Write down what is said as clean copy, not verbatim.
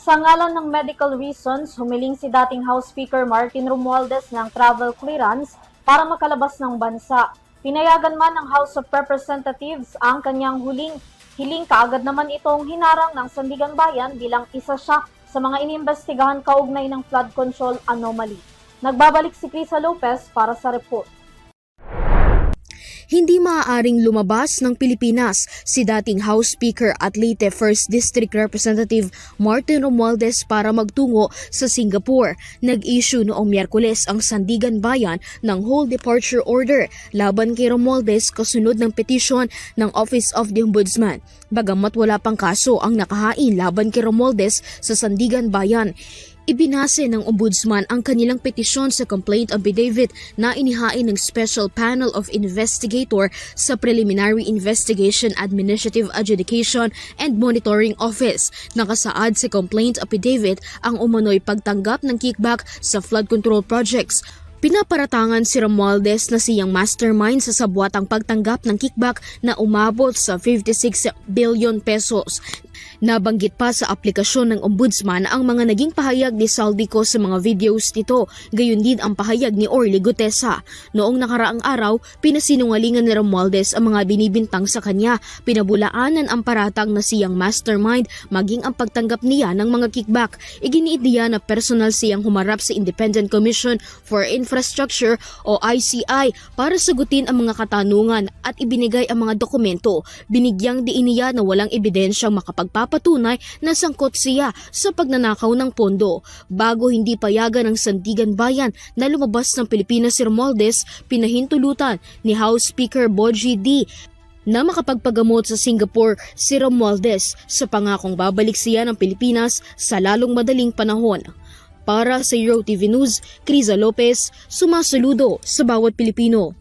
Sa ngalan ng medical reasons, humiling si dating House Speaker Martin Romualdez ng travel clearance para makalabas ng bansa. Pinayagan man ng House of Representatives ang kanyang hiling kaagad naman itong hinarang ng Sandigan Bayan bilang isa siya sa mga inimbestigahan kaugnay ng flood control anomaly. Nagbabalik si Crisa Lopez para sa report. Hindi maaaring lumabas ng Pilipinas si dating House Speaker at Leyte 1st District Representative Martin Romualdez para magtungo sa Singapore. Nag-issue noong Miyerkules ang Sandigan Bayan ng whole departure order laban kay Romualdez kasunod ng petisyon ng Office of the Ombudsman. Bagamat wala pang kaso ang nakahain laban kay Romualdez sa Sandigan Bayan, ibinase ng Ombudsman ang kanilang petisyon sa complaint affidavit na inihain ng Special Panel of Investigator sa Preliminary Investigation Administrative Adjudication and Monitoring Office. Nakasaad sa complaint affidavit ang umano'y pagtanggap ng kickback sa flood control projects. Pinaparatangan si Romualdez na siyang mastermind sa sabwatang pagtanggap ng kickback na umabot sa 56 billion pesos. Nabanggit pa sa aplikasyon ng Ombudsman ang mga naging pahayag ni Saldico sa mga videos nito, gayon din ang pahayag ni Orly Gutesa. Noong nakaraang araw, pinasinungalingan ni Romualdez ang mga binibintang sa kanya, pinabulaanan ang paratang na siyang mastermind maging ang pagtanggap niya ng mga kickback. Iginiit niya na personal siyang humarap sa Independent Commission for Infrastructure o ICI para sagutin ang mga katanungan at ibinigay ang mga dokumento. Binigyang diin niya na walang ebidensyang makapagpapatunay na sangkot siya sa pagnanakaw ng pondo. Bago hindi payagan ng Sandigan Bayan na lumabas ng Pilipinas si Romualdez, pinahintulutan ni House Speaker Bogie D. na makapagpagamot sa Singapore si Romualdez sa pangakong babalik siya ng Pilipinas sa lalong madaling panahon. Para sa Euro TV News, Crisa Lopez, sumasaludo sa bawat Pilipino.